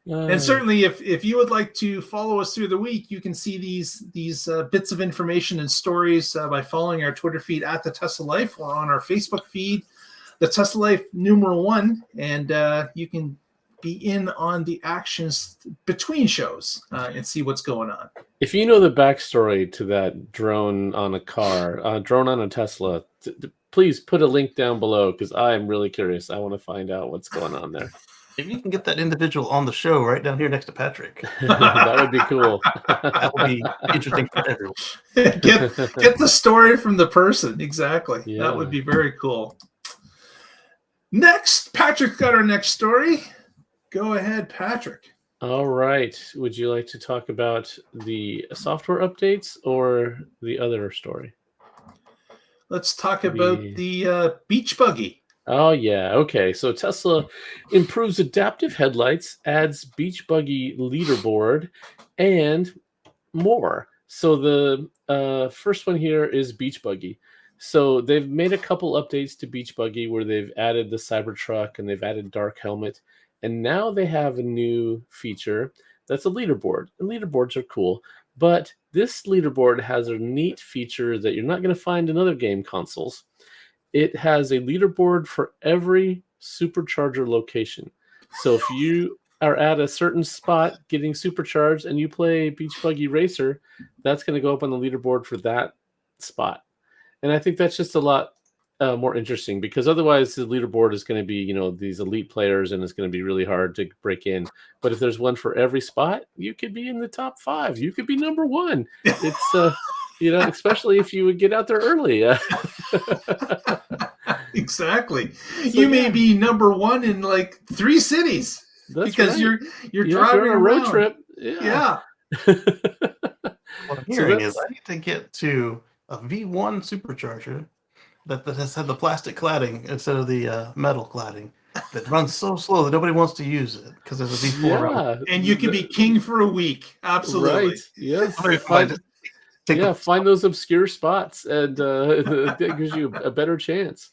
and certainly, if you would like to follow us through the week, you can see these bits of information and stories by following our Twitter feed at the Tesla Life, or on our Facebook feed, the Tesla Life #1, and you can be in on the actions between shows and see what's going on. If you know the backstory to that drone on a car, drone on a Tesla, please put a link down below because I'm really curious. I want to find out what's going on there. If you can get that individual on the show right down here next to Patrick, that would be cool. That would be interesting for everyone. Get the story from the person. Exactly. Yeah. That would be very cool. Next, Patrick got our next story. Go ahead, Patrick. All right. Would you like to talk about the software updates or the other story? Let's talk about the Beach Buggy. Oh, yeah. Okay. So Tesla improves adaptive headlights, adds Beach Buggy Leaderboard, and more. So the first one here is Beach Buggy. So they've made a couple updates to Beach Buggy where they've added the Cybertruck and they've added dark helmet. And now they have a new feature that's a leaderboard. And leaderboards are cool. But this leaderboard has a neat feature that you're not going to find in other game consoles. It has a leaderboard for every supercharger location. So if you are at a certain spot getting supercharged and you play Beach Buggy Racer, that's going to go up on the leaderboard for that spot. And I think that's just a lot more interesting, because otherwise the leaderboard is going to be, you know, these elite players and it's going to be really hard to break in. But if there's one for every spot, you could be in the top 5. You could be number 1. It's, you know, especially if you would get out there early. Exactly. So you may be number 1 in like 3 cities. That's because right. you're driving on a road trip. Yeah. What I'm hearing is I need to get to a V1 supercharger that has had the plastic cladding instead of the metal cladding that runs so slow that nobody wants to use it because there's a V4 around. And you can be king for a week. Absolutely. Right. Yes. Find those obscure spots, and that gives you a better chance.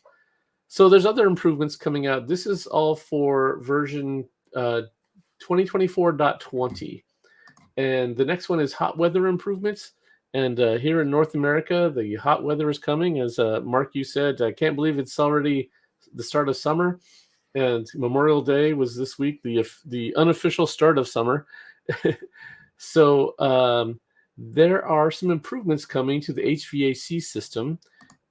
So there's other improvements coming out. This is all for version 2024.20. And the next one is hot weather improvements. And here in North America, the hot weather is coming. As Mark, you said, I can't believe it's already the start of summer. And Memorial Day was this week, the unofficial start of summer. So there are some improvements coming to the HVAC system.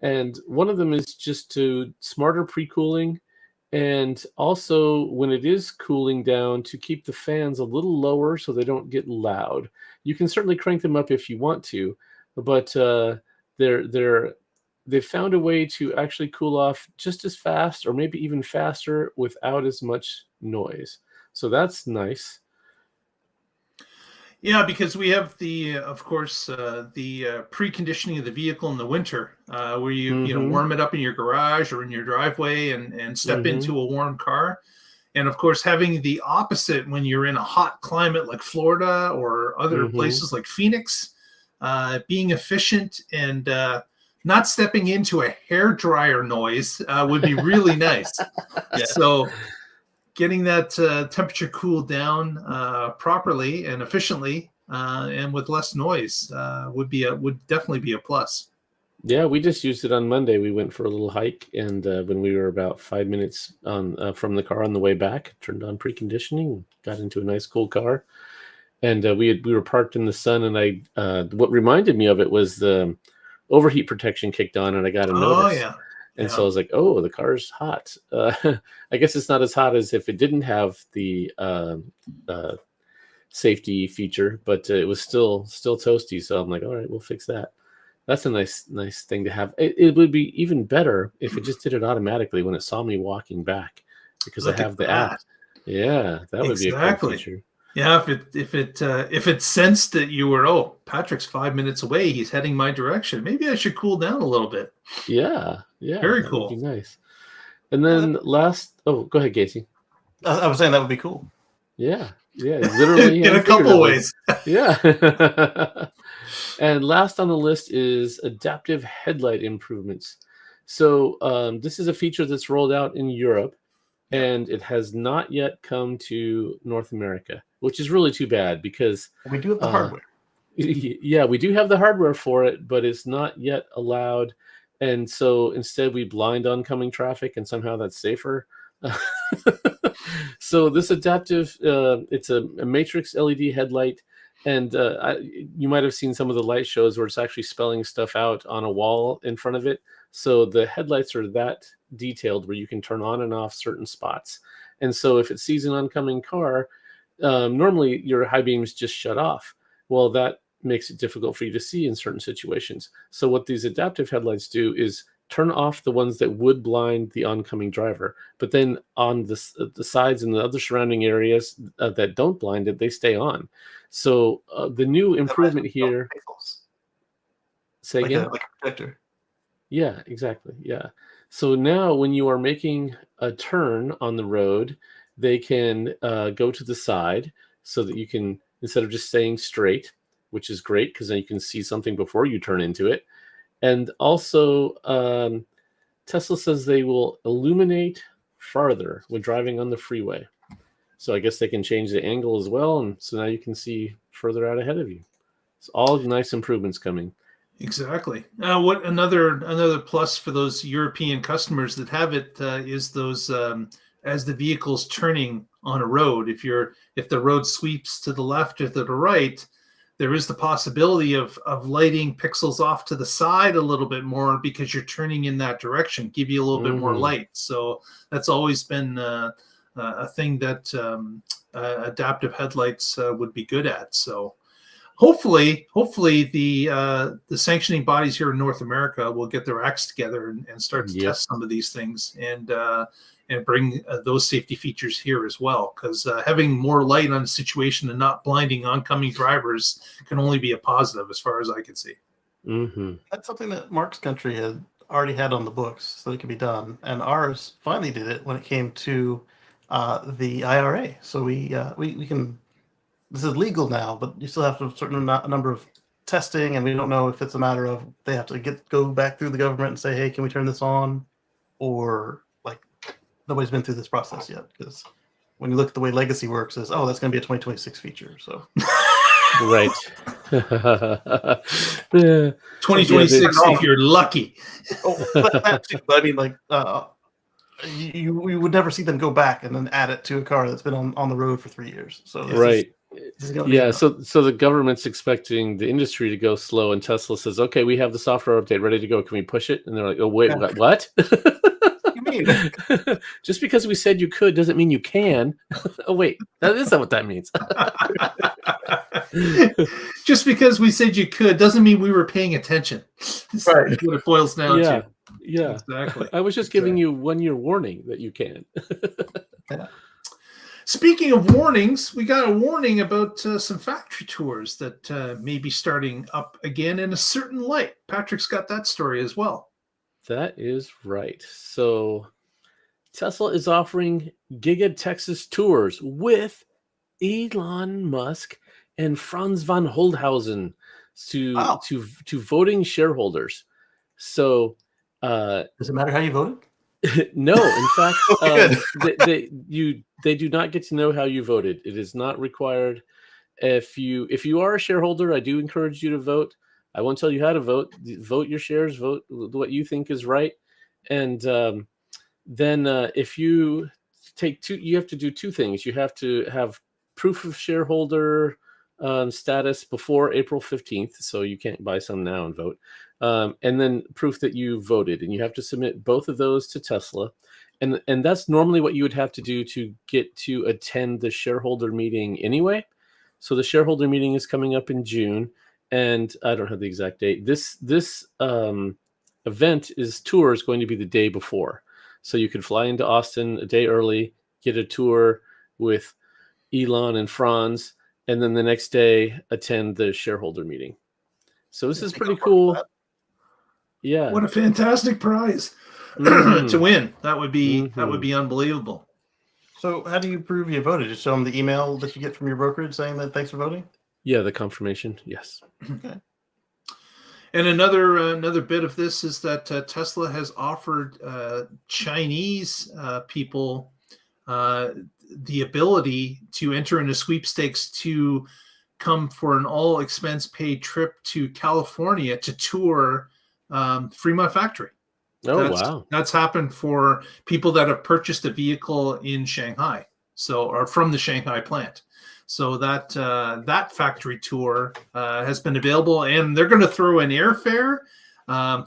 And one of them is just to smarter pre-cooling, and also when it is cooling down, to keep the fans a little lower so they don't get loud. You can certainly crank them up if you want to, but they've found a way to actually cool off just as fast, or maybe even faster, without as much noise. So that's nice. Yeah, because we have of course, the preconditioning of the vehicle in the winter, where you warm it up in your garage or in your driveway and step into a warm car. And of course, having the opposite when you're in a hot climate like Florida or other places like Phoenix, being efficient and not stepping into a hairdryer noise would be really nice. Yeah. So getting that temperature cooled down properly and efficiently and with less noise would definitely be a plus. Yeah, we just used it on Monday. We went for a little hike, and when we were about 5 minutes from the car on the way back, turned on preconditioning, got into a nice cool car, and we were parked in the sun. And what reminded me of it was the overheat protection kicked on, and I got a notice. Oh yeah. And so I was like, oh, the car's hot. I guess it's not as hot as if it didn't have the safety feature, but it was still toasty. So I'm like, all right, we'll fix that. That's a nice thing to have. It would be even better if it just did it automatically when it saw me walking back, because I have the app. Yeah, that would be a cool feature. Yeah, if it sensed that you were, Patrick's 5 minutes away, he's heading my direction, maybe I should cool down a little bit. Yeah, very cool. Would be nice. And then go ahead, Casey. I was saying that would be cool. Yeah, literally in a couple ways. Yeah. And last on the list is adaptive headlight improvements. So this is a feature that's rolled out in Europe, and it has not yet come to North America, which is really too bad, because we do have the hardware. Yeah, we do have the hardware for it, but it's not yet allowed. And so instead we blind oncoming traffic, and somehow that's safer. So this adaptive, it's a matrix LED headlight. And you might have seen some of the light shows where it's actually spelling stuff out on a wall in front of it. So the headlights are that detailed where you can turn on and off certain spots. And so if it sees an oncoming car, normally your high beams just shut off. Well, that makes it difficult for you to see in certain situations. So what these adaptive headlights do is turn off the ones that would blind the oncoming driver. But then on the sides and the other surrounding areas that don't blind it, they stay on. So the new improvement here. Pixels. Say again? Like a projector. Yeah, exactly. Yeah. So now when you are making a turn on the road, they can go to the side so that you can, instead of just staying straight, which is great because then you can see something before you turn into it. And also, Tesla says they will illuminate farther when driving on the freeway. So I guess they can change the angle as well. And so now you can see further out ahead of you. It's all nice improvements coming. Exactly. What another plus for those European customers that have it is those as the vehicle's turning on a road. If the road sweeps to the left or to the right, there is the possibility of lighting pixels off to the side a little bit more because you're turning in that direction, give you a little bit more light. So that's always been a thing that adaptive headlights would be good at. So hopefully the sanctioning bodies here in North America will get their acts together and start to test some of these things and bring those safety features here as well. Because having more light on a situation and not blinding oncoming drivers can only be a positive as far as I can see. That's something that Mark's country had already had on the books, so it could be done. And ours finally did it when it came to the IRA. So we can. This is legal now, but you still have to have a certain number of testing, and we don't know if it's a matter of they have to go back through the government and say, hey, can we turn this on? Or like nobody's been through this process yet, because when you look at the way legacy works is, that's going to be a 2026 feature. So right. 2026 if you're lucky. I mean, like you would never see them go back and then add it to a car that's been on the road for 3 years. So right. So the government's expecting the industry to go slow, and Tesla says, okay, we have the software update ready to go. Can we push it? And they're like, oh, wait, what? What you mean? Just because we said you could doesn't mean you can. Oh, wait, that is not what that means. Just because we said you could doesn't mean we were paying attention. Right. That's what it boils down to. Yeah, exactly. I was just giving you 1 year warning that you can. Speaking of warnings, we got a warning about some factory tours that may be starting up again in a certain light. Patrick's got that story as well. That is right. So Tesla is offering Giga Texas tours with Elon Musk and Franz von Holdhausen to voting shareholders. So does it matter how you voted? No, in fact, they do not get to know how you voted. It is not required. If you are a shareholder, I do encourage you to vote. I won't tell you how to vote. Vote your shares. Vote what you think is right. And then if you take you have to do two things. You have to have proof of shareholder status before April 15th, so you can't buy some now and vote. And then proof that you voted, and you have to submit both of those to Tesla. And that's normally what you would have to do to get to attend the shareholder meeting anyway. So the shareholder meeting is coming up in June, and I don't have the exact date. This event tour is going to be the day before. So you could fly into Austin a day early, get a tour with Elon and Franz, and then the next day attend the shareholder meeting. So this is pretty cool. Yeah. What a fantastic prize to win. That would be unbelievable. So how do you prove you voted? Just show them the email that you get from your brokerage saying that thanks for voting? Yeah, the confirmation. Yes. Okay. And another bit of this is that Tesla has offered Chinese people the ability to enter into sweepstakes to come for an all expense paid trip to California to tour Fremont factory. Wow. That's happened for people that have purchased a vehicle in Shanghai, or from the Shanghai plant. So that factory tour has been available, and they're going to throw in airfare,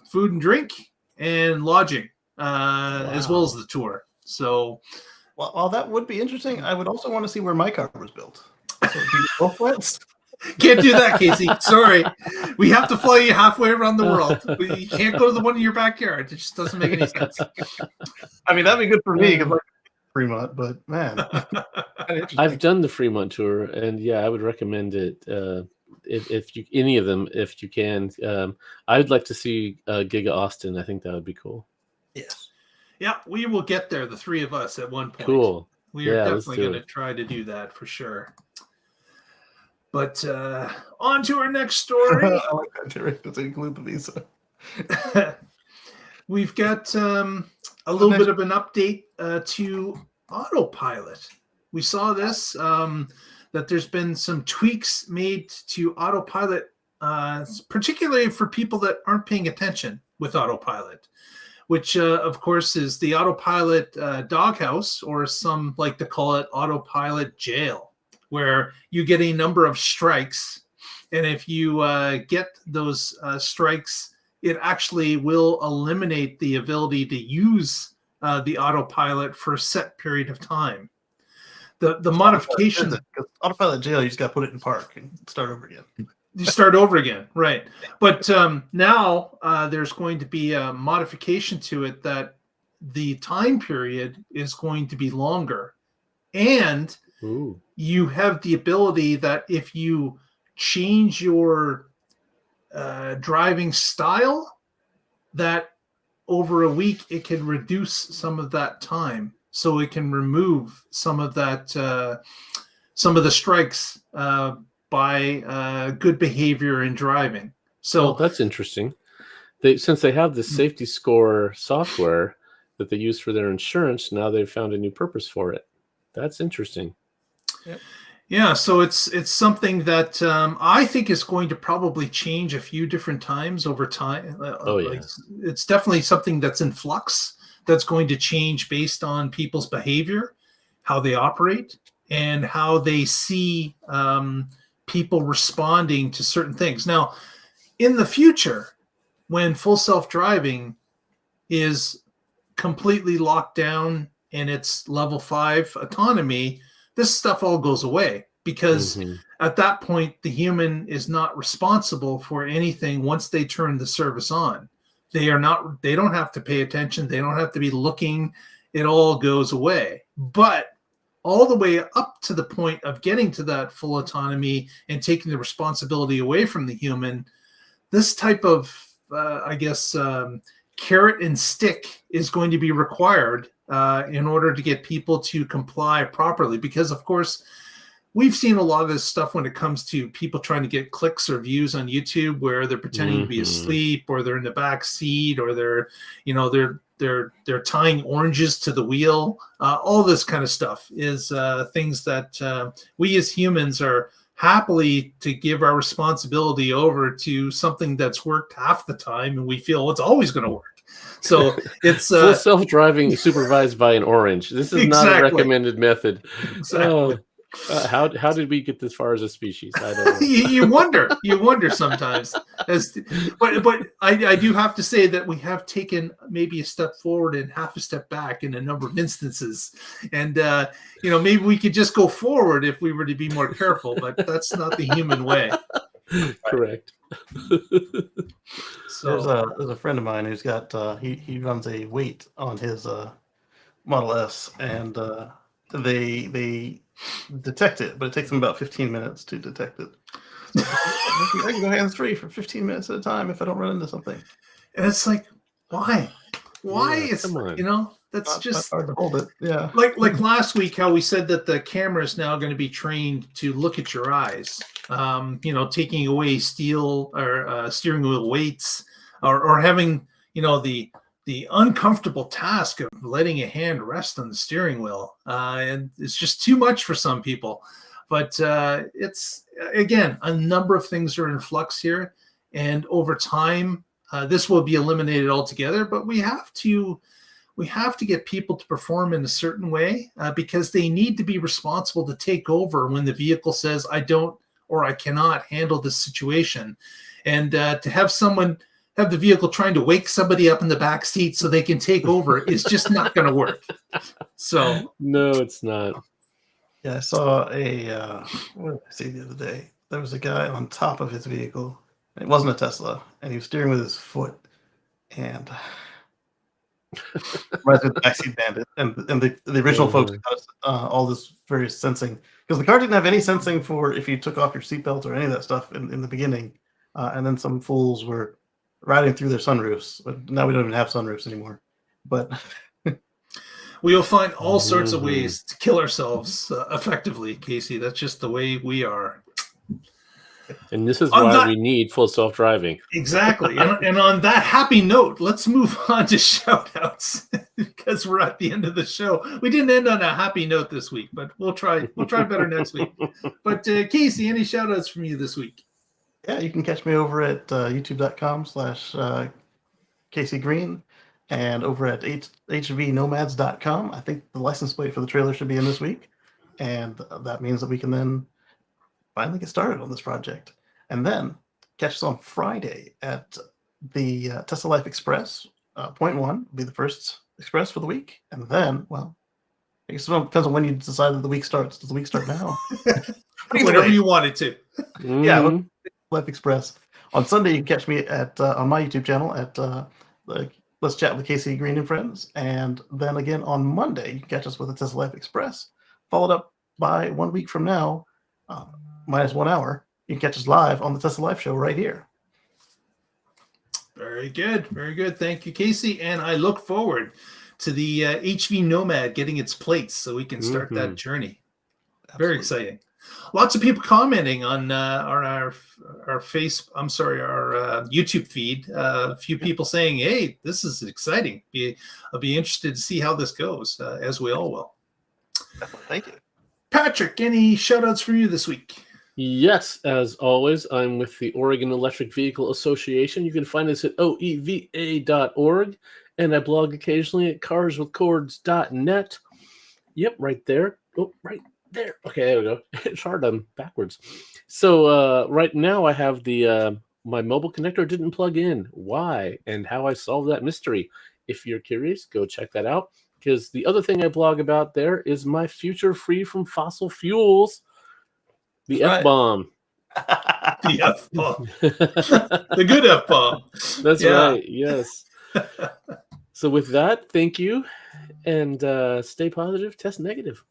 food and drink, and lodging, as well as the tour. So, while that would be interesting, I would also want to see where my car was built. So both plants. Can't do that, Casey. Sorry. We have to fly you halfway around the world. You can't go to the one in your backyard. It just doesn't make any sense. I mean, that'd be good for me because Fremont, but man. I've done the Fremont tour, and yeah, I would recommend it. if you any of them, if you can. I'd like to see Giga Austin. I think that would be cool. Yes. Yeah, we will get there, the three of us, at one point. Cool. We are Yeah, let's definitely do going to it. try to do that for sure. But on to our next story. I like that director to include the visa. We've got a little bit of an update to autopilot. We saw this, that there's been some tweaks made to autopilot, particularly for people that aren't paying attention with autopilot, which, of course, is the autopilot doghouse, or some like to call it autopilot jail, where you get a number of strikes. And if you get those strikes, it actually will eliminate the ability to use the autopilot for a set period of time. The modification... Autopilot jail, you just got to put it in park and start over again. You start over again, right. But now there's going to be a modification to it that the time period is going to be longer. And you have the ability that if you change your driving style, that over a week it can reduce some of that time, so it can remove some of that some of the strikes by good behavior in driving. So that's interesting. Since they have the safety score software that they use for their insurance, now they've found a new purpose for it. That's interesting. Yep. Yeah, so it's something that I think is going to probably change a few different times over time. It's definitely something that's in flux, that's going to change based on people's behavior, how they operate, and how they see people responding to certain things. Now, in the future, when full self-driving is completely locked down and it's level 5 autonomy, this stuff all goes away, because at that point, the human is not responsible for anything once they turn the service on. They don't have to pay attention. They don't have to be looking. It all goes away. But all the way up to the point of getting to that full autonomy and taking the responsibility away from the human, this type of, carrot and stick is going to be required in order to get people to comply properly. Because, of course, we've seen a lot of this stuff when it comes to people trying to get clicks or views on YouTube, where they're pretending to be asleep, or they're in the back seat, or they're tying oranges to the wheel. All this kind of stuff is things that we as humans are happily to give our responsibility over to something that's worked half the time, and we feel it's always going to work. So it's full self-driving supervised by an orange. This is not a recommended method. Exactly. How did we get this far as a species? I don't know. you wonder sometimes. But I do have to say that we have taken maybe a step forward and half a step back in a number of instances. And maybe we could just go forward if we were to be more careful, but that's not the human way. Correct. So there's a friend of mine who's got he runs a weight on his Model S, and they detect it, but it takes them about 15 minutes to detect it. So I can go hands-free for 15 minutes at a time if I don't run into something. And it's like, why is that's not just hard to hold it. Yeah, like last week, how we said that the camera is now going to be trained to look at your eyes, taking away steel or steering wheel weights, or having the uncomfortable task of letting a hand rest on the steering wheel. And it's just too much for some people. But it's, again, a number of things are in flux here. And over time, this will be eliminated altogether. But we have to get people to perform in a certain way, because they need to be responsible to take over when the vehicle says, I don't, or I cannot handle this situation. And to have the vehicle trying to wake somebody up in the back seat so they can take over is just not going to work. So no, it's not. Yeah, I saw what did I see the other day? There was a guy on top of his vehicle. It wasn't a Tesla, and he was steering with his foot. And right with the backseat bandit, and the original folks got all this various sensing, Because the car didn't have any sensing for if you took off your seatbelt or any of that stuff in the beginning. And then some fools were riding through their sunroofs. But now we don't even have sunroofs anymore. But we will find all sorts of ways to kill ourselves effectively, Casey. That's just the way we are. And this is why we need full self-driving. Exactly. And on that happy note, let's move on to shout-outs because we're at the end of the show. We didn't end on a happy note this week, but we'll try better next week. But Casey, any shout-outs from you this week? Yeah, you can catch me over at youtube.com/Casey Green and over at hvnomads.com. I think the license plate for the trailer should be in this week. And that means that we can then finally get started on this project. And then catch us on Friday at the Tesla Life Express. Point one will be the first express for the week. And then, well, I guess it depends on when you decide that the week starts. Does the week start now? Whenever you want it to. Yeah, Life Express. On Sunday, you can catch me at on my YouTube channel at Let's Chat with Casey Green and Friends. And then again on Monday, you can catch us with the Tesla Life Express, followed up by 1 week from now, minus 1 hour, you can catch us live on the Tesla Life Show right here. Very good. Very good. Thank you, Casey. And I look forward to the HV Nomad getting its plates so we can start that journey. Absolutely. Very exciting. Lots of people commenting on our YouTube feed. A few people saying, hey, this is exciting. I'll be interested to see how this goes, as we all will. Thank you. Patrick, any shout-outs from you this week? Yes, as always, I'm with the Oregon Electric Vehicle Association. You can find us at oeva.org, and I blog occasionally at carswithcords.net. Yep, right there. Oh, right there. Okay, there we go. It's hard on backwards. So right now I have the my mobile connector didn't plug in. Why? And how I solved that mystery. If you're curious, go check that out. Because the other thing I blog about there is my future free from fossil fuels. The F-bomb. The F-bomb. The good F-bomb. That's right. Yes. So with that, thank you. And stay positive, test negative.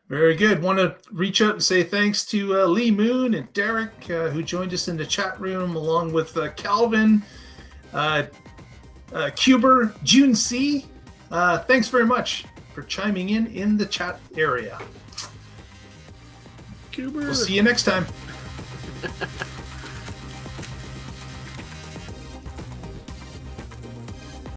Very good. Want to reach out and say thanks to Lee Moon and Derek, who joined us in the chat room, along with Calvin, Cuber, June C. Thanks very much for chiming in the chat area. Cuber. We'll see you next time.